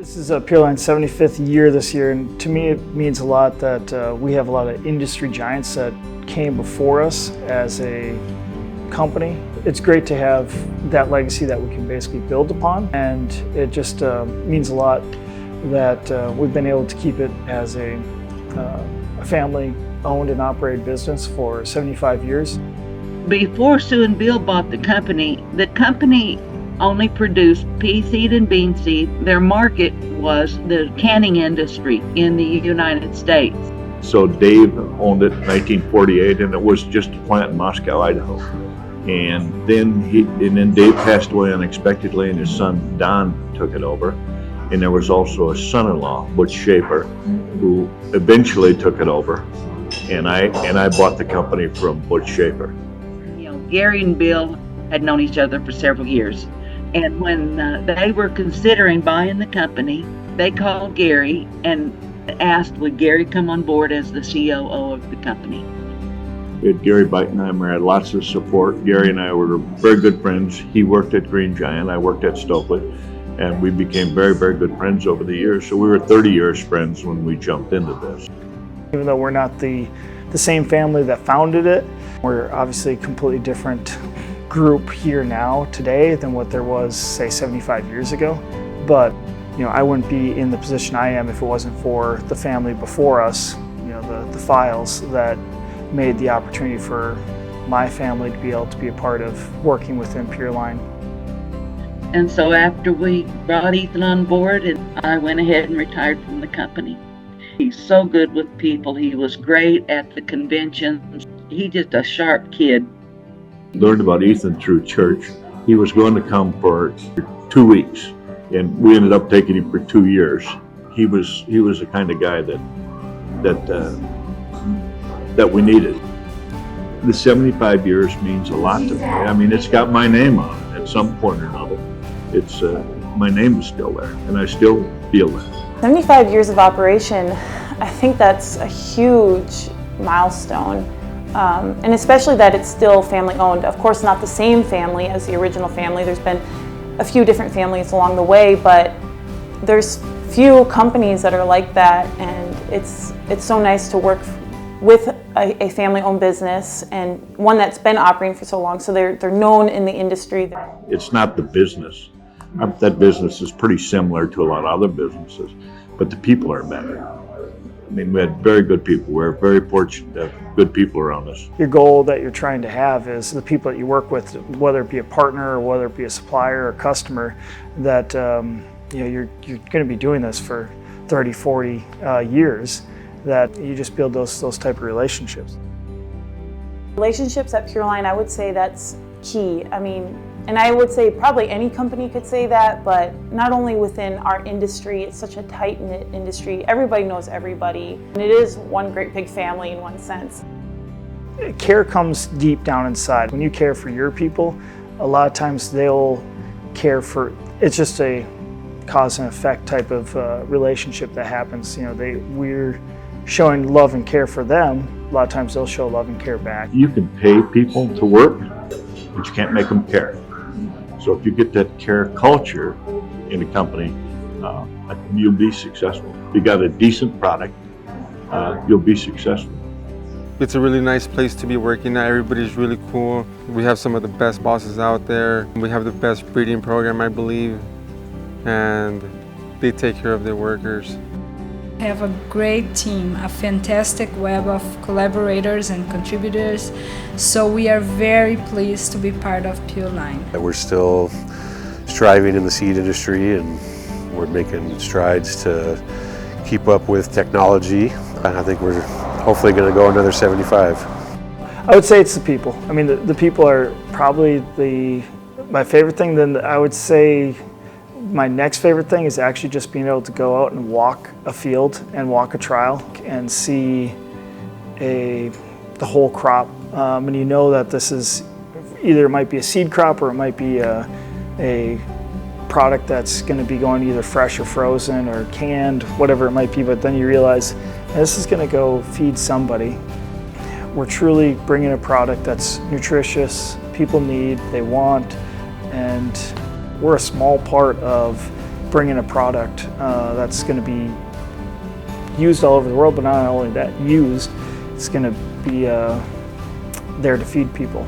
This is Pureline's 75th year this year, and to me it means a lot that we have a lot of industry giants that came before us as a company. It's great to have that legacy that we can basically build upon, and it just means a lot that we've been able to keep it as a family-owned and operated business for 75 years. Before Sue and Bill bought the company only produced pea seed and bean seed. Their market was the canning industry in the United States. So Dave owned it in 1948, and it was just a plant in Moscow, Idaho. And then Dave passed away unexpectedly, and his son Don took it over. And there was also a son-in-law, Butch Schaefer, who eventually took it over. And I bought the company from Butch Schaefer. Gary and Bill had known each other for several years. And when they were considering buying the company, they called Gary and asked would Gary come on board as the COO of the company. We had Gary Beitenheimer, had lots of support. Gary and I were very good friends. He worked at Green Giant, I worked at Stokely, and we became very, very good friends over the years. So we were 30 years friends when we jumped into this. Even though we're not the same family that founded it, we're obviously a completely different group here now today than what there was, say, 75 years ago. But I wouldn't be in the position I am if it wasn't for the family before us, the Files that made the opportunity for my family to be able to be a part of working within Pureline. And so after we brought Ethan on board, I went ahead and retired from the company. He's so good with people. He was great at the conventions. He's just a sharp kid. Learned about Ethan through church. He was going to come for 2 weeks, and we ended up taking him for 2 years. He was the kind of guy that we needed. The 75 years means a lot to me. I mean, it's got my name on it at some point or another. It's my name is still there, and I still feel that. 75 years of operation, I think that's a huge milestone. And especially that it's still family owned. Of course, not the same family as the original family. There's been a few different families along the way, but there's few companies that are like that, and it's so nice to work with a family-owned business and one that's been operating for so long, so they're known in the industry. It's not the business. That business is pretty similar to a lot of other businesses, but the people are better. I mean, we had very good people. We're very fortunate to have good people around us. Your goal that you're trying to have is the people that you work with, whether it be a partner or whether it be a supplier or customer, that you're going to be doing this for 30, 40 years, that you just build those type of relationships. Relationships at Pureline, I would say that's key. I mean, and I would say probably any company could say that, but not only within our industry, it's such a tight-knit industry. Everybody knows everybody, and it is one great big family in one sense. Care comes deep down inside. When you care for your people, a lot of times they'll care for, it's just a cause and effect type of relationship that happens. We're showing love and care for them. A lot of times they'll show love and care back. You can pay people to work, but you can't make them care. So if you get that care culture in a company, you'll be successful. If you got a decent product, you'll be successful. It's a really nice place to be working at. Everybody's really cool. We have some of the best bosses out there. We have the best breeding program, I believe, and they take care of their workers. We have a great team, a fantastic web of collaborators and contributors, so we are very pleased to be part of Pureline. We're still striving in the seed industry, and we're making strides to keep up with technology, and I think we're hopefully going to go another 75. I would say it's the people. I mean, the people are probably my favorite thing. Then I would say my next favorite thing is actually just being able to go out and walk a field and walk a trial and see the whole crop. And you know that this is either it might be a seed crop or it might be a product that's going to be going either fresh or frozen or canned, whatever it might be. But then you realize this is going to go feed somebody. We're truly bringing a product that's nutritious, people need, they want, and we're a small part of bring in a product that's going to be used all over the world, but not only that, used, it's going to be there to feed people.